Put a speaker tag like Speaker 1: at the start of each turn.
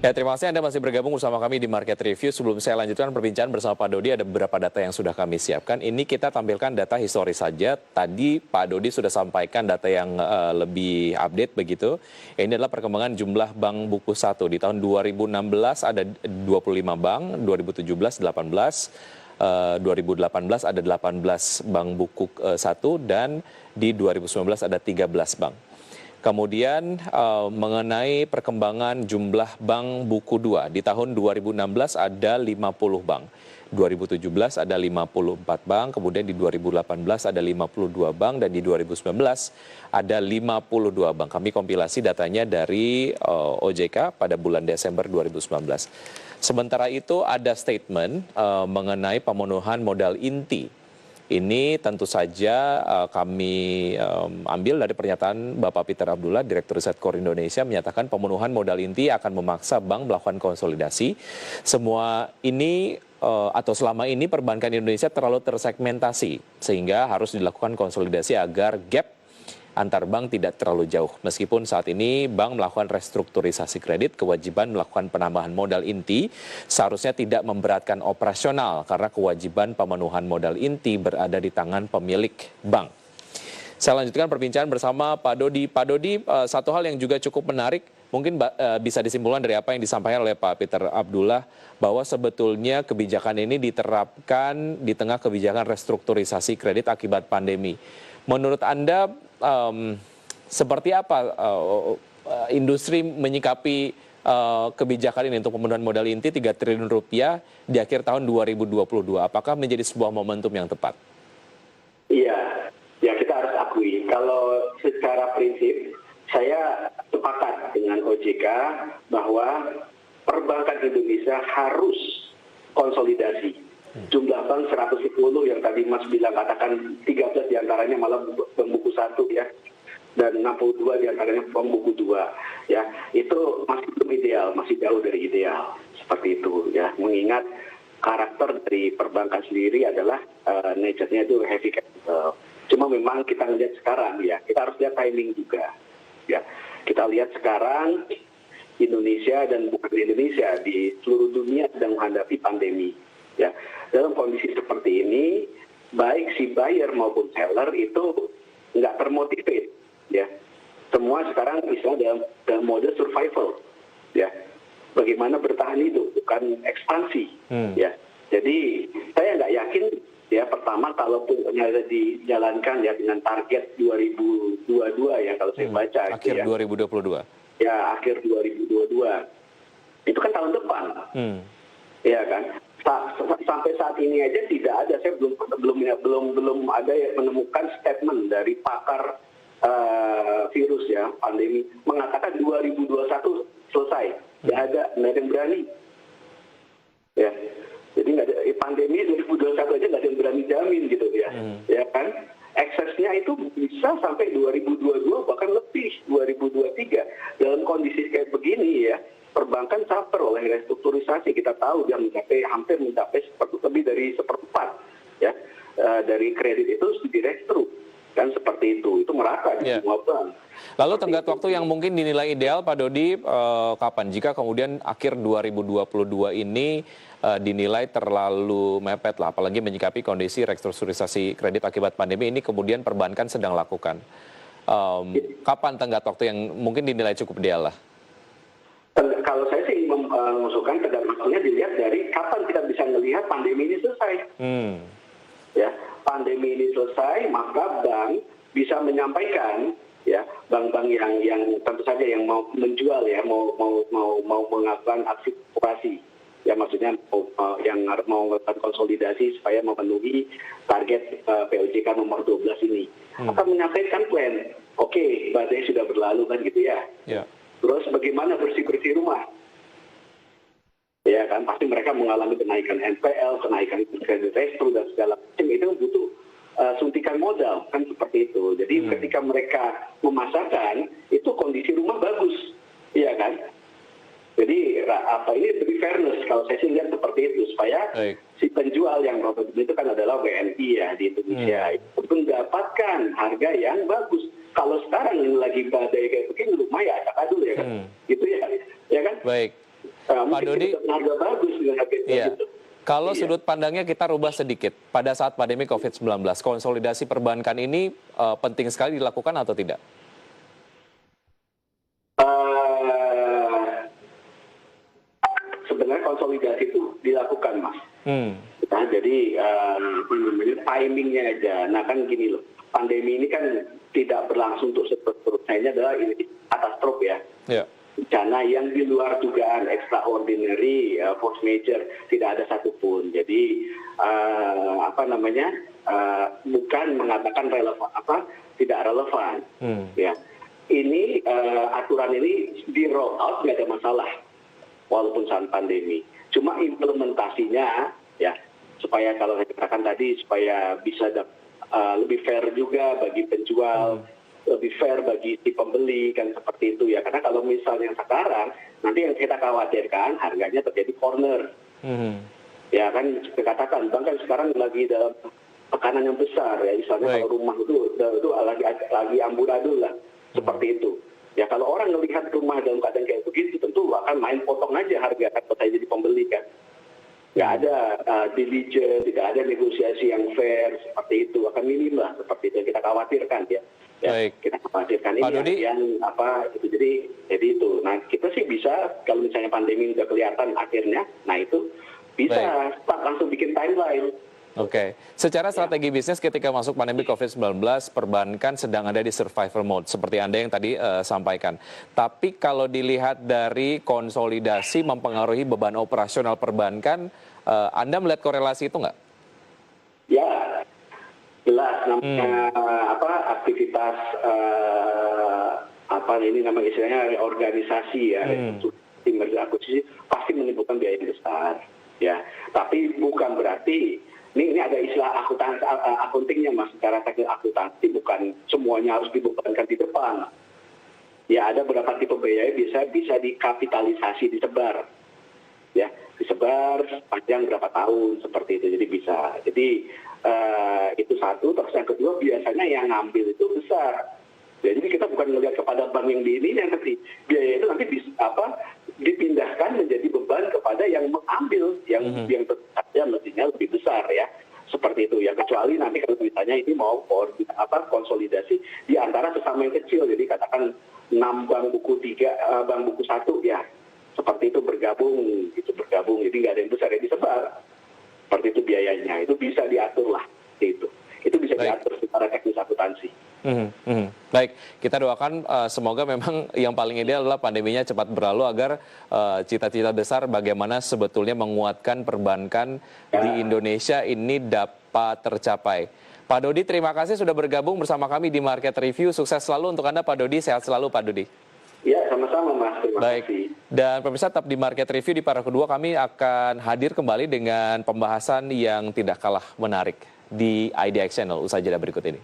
Speaker 1: Ya, terima kasih Anda masih bergabung bersama kami di Market Review. Sebelum saya lanjutkan perbincangan bersama Pak Dodi, ada beberapa data yang sudah kami siapkan. Ini kita tampilkan data historis saja. Tadi Pak Dodi sudah sampaikan data yang lebih update begitu. Ini adalah perkembangan jumlah bank buku 1. Di tahun 2016 ada 25 bank, 2017 18, 2018 ada 18 bank buku 1, dan di 2019 ada 13 bank. Kemudian mengenai perkembangan jumlah bank buku 2, di tahun 2016 ada 50 bank, 2017 ada 54 bank, kemudian di 2018 ada 52 bank, dan di 2019 ada 52 bank. Kami kompilasi datanya dari OJK pada bulan Desember 2019. Sementara itu ada statement mengenai pemenuhan modal inti. Ini tentu saja kami ambil dari pernyataan Bapak Peter Abdullah, Direktur Riset Core Indonesia, menyatakan pemenuhan modal inti akan memaksa bank melakukan konsolidasi. Semua ini atau selama ini perbankan Indonesia terlalu tersegmentasi, sehingga harus dilakukan konsolidasi agar gap antar bank tidak terlalu jauh. Meskipun saat ini bank melakukan restrukturisasi kredit, kewajiban melakukan penambahan modal inti seharusnya tidak memberatkan operasional karena kewajiban pemenuhan modal inti berada di tangan pemilik bank. Saya lanjutkan perbincangan bersama Pak Dodi. Pak Dodi, satu hal yang juga cukup menarik, mungkin bisa disimpulkan dari apa yang disampaikan oleh Pak Peter Abdullah, bahwa sebetulnya kebijakan ini diterapkan di tengah kebijakan restrukturisasi kredit akibat pandemi. Menurut Anda, seperti apa industri menyikapi kebijakan ini untuk pemenuhan modal inti 3 triliun rupiah di akhir tahun 2022? Apakah menjadi sebuah momentum yang tepat?
Speaker 2: Iya, ya kita harus akui. Kalau secara prinsip, saya sepakat dengan OJK bahwa perbankan Indonesia harus konsolidasi. Jumlah bank 110 yang tadi Mas bilang, katakan 13 diantaranya malah bank buku 1 ya, dan 62 diantaranya bank buku 2 ya, itu masih belum ideal, masih jauh dari ideal seperti itu ya, mengingat karakter dari perbankan sendiri adalah nature-nya itu heavy capital. Cuma memang kita lihat sekarang ya, kita harus lihat timing juga ya. Kita lihat sekarang Indonesia dan bukan Indonesia, di seluruh dunia sedang menghadapi pandemi. Ya, dalam kondisi seperti ini, baik si buyer maupun seller itu nggak termotivate, ya. Semua sekarang misalnya dalam mode survival, ya. Bagaimana bertahan hidup, bukan ekspansi, ya. Jadi saya nggak yakin, ya. Pertama, kalaupun dijalankan ya dengan target 2022 ya, kalau saya baca.
Speaker 1: Akhir
Speaker 2: ya,
Speaker 1: 2022.
Speaker 2: Ya, akhir 2022. Itu kan tahun depan, ya kan. Sampai saat ini aja tidak ada, saya belum ada yang menemukan statement dari pakar virus ya, pandemi, mengatakan 2021 selesai. Nggak ada yang berani. Ya, jadi nggak ada, pandemi 2021 aja nggak ada yang berani jamin gitu ya, ya kan. Eksesnya itu bisa sampai 2022 bahkan lebih 2023. Dalam kondisi kayak begini ya, perbankan suffer oleh restrukturisasi. Kita tahu dia hampir mencapai lebih dari 1/4 ya, dari kredit itu direkstru kan, seperti itu merata di semua bank.
Speaker 1: Lalu tenggat waktu yang mungkin dinilai ideal Pak Dodi kapan, jika kemudian akhir 2022 ini dinilai terlalu mepet lah, apalagi menyikapi kondisi restrukturisasi kredit akibat pandemi ini kemudian perbankan sedang lakukan. Kapan tenggat waktu yang mungkin dinilai cukup ideal lah?
Speaker 2: Kalau saya sih mengusulkan tenggat waktunya dilihat dari kapan kita bisa melihat pandemi ini selesai. Ya, pandemi ini selesai, maka bank bisa menyampaikan ya, bank-bank yang tentu saja yang mau menjual ya, mau melakukan aksi operasi. Ya, maksudnya yang mau melakukan konsolidasi supaya memenuhi target POJK nomor 12 ini. Akan menyampaikan plan. Oke, badai sudah berlalu kan gitu ya. Terus bagaimana bersih-bersih rumah? Ya kan, pasti mereka mengalami kenaikan NPL, kenaikan kredit restu dan segala macam, itu butuh suntikan modal kan, seperti itu. Jadi ketika mereka memasarkan, itu kondisi rumah bagus, iya kan? Jadi ini lebih fairness, kalau saya sih lihat seperti itu, supaya si penjual yang notabene itu kan adalah WNI ya di Indonesia, itu mendapatkan harga yang bagus. Kalau sekarang ini lagi badai kayak begini, lumayan acak adul ya kan, gitu ya kan?
Speaker 1: Baik. Pak
Speaker 2: mungkin
Speaker 1: Dodi,
Speaker 2: kita harga bagus dengan harga
Speaker 1: iya.
Speaker 2: gitu.
Speaker 1: Kalau
Speaker 2: Iya.
Speaker 1: sudut pandangnya kita rubah sedikit, pada saat pandemi COVID-19, konsolidasi perbankan ini penting sekali dilakukan atau tidak?
Speaker 2: Eh, Sebenarnya konsolidasi itu dilakukan, Mas.
Speaker 1: Hmm.
Speaker 2: Nah, jadi timingnya aja. Nah kan gini loh, pandemi ini kan tidak berlangsung untuk seterusnya. Ini adalah katastrof ya.
Speaker 1: Ya.
Speaker 2: Bencana yang di luar dugaan, extraordinary, force major, tidak ada satupun. Jadi bukan mengatakan relevan tidak relevan. Ya, ini aturan ini di roll out nggak ada masalah, walaupun saat pandemi. Cuma implementasinya ya supaya kalau saya katakan tadi supaya bisa lebih fair juga bagi penjual. Lebih fair bagi si pembeli kan seperti itu ya, karena kalau misalnya sekarang nanti yang kita khawatirkan harganya terjadi corner. Ya kan kita katakan bank kan sekarang lagi dalam tekanan yang besar ya, misalnya kalau rumah itu lagi amburadul lah seperti itu ya. Kalau orang melihat rumah dalam keadaan kayak begitu tentu akan main potong aja harga kan kalau saya jadi pembeli kan. Nggak ada diligence, tidak ada negosiasi yang fair seperti itu, akan minim lah seperti itu yang kita khawatirkan ya.
Speaker 1: Baik.
Speaker 2: Kita khawatirkan
Speaker 1: Pak Dodi,
Speaker 2: ini yang itu jadi itu. Nah kita sih bisa kalau misalnya pandemi udah kelihatan akhirnya, nah itu bisa start langsung bikin timeline.
Speaker 1: Oke, secara strategi bisnis ketika masuk pandemi COVID-19, perbankan sedang ada di survival mode, seperti Anda yang tadi sampaikan. Tapi kalau dilihat dari konsolidasi mempengaruhi beban operasional perbankan, Anda melihat korelasi itu nggak?
Speaker 2: Ya, jelas namanya aktivitas ini namanya istilahnya organisasi ya, tim akuisisi pasti menimbulkan biaya yang besar. Ya, tapi bukan berarti ini ada istilah akuntingnya Mas, secara teknik akuntansi bukan semuanya harus dibebankan di depan. Ya ada beberapa tipe biaya bisa dikapitalisasi, disebar. Ya, disebar panjang berapa tahun seperti itu, jadi bisa. Jadi itu satu, terus yang kedua biasanya yang ngambil itu besar. Jadi kita bukan melihat kepada bank yang di ini yang nanti biaya itu nanti dipindahkan menjadi beban kepada yang mengambil yang saja mestinya lebih besar ya, seperti itu ya. Kecuali nanti kalau misalnya ini mau konsolidasi di antara sesama yang kecil, jadi katakan 6 bank buku 3 bank buku 1 ya, seperti itu bergabung jadi nggak ada yang besar yang disebar, seperti itu biayanya itu bisa diatur lah, itu bisa diatur secara teknis akuntansi.
Speaker 1: Baik, kita doakan semoga memang yang paling ideal adalah pandeminya cepat berlalu agar cita-cita besar bagaimana sebetulnya menguatkan perbankan di Indonesia ini dapat tercapai. Pak Dodi, terima kasih sudah bergabung bersama kami di Market Review. Sukses selalu untuk Anda Pak Dodi, sehat selalu Pak Dodi.
Speaker 2: Ya, sama-sama Mas, terima kasih.
Speaker 1: Dan pemirsa tetap di Market Review, di paruh kedua kami akan hadir kembali dengan pembahasan yang tidak kalah menarik di IDX Channel. Usai jeda berikut ini.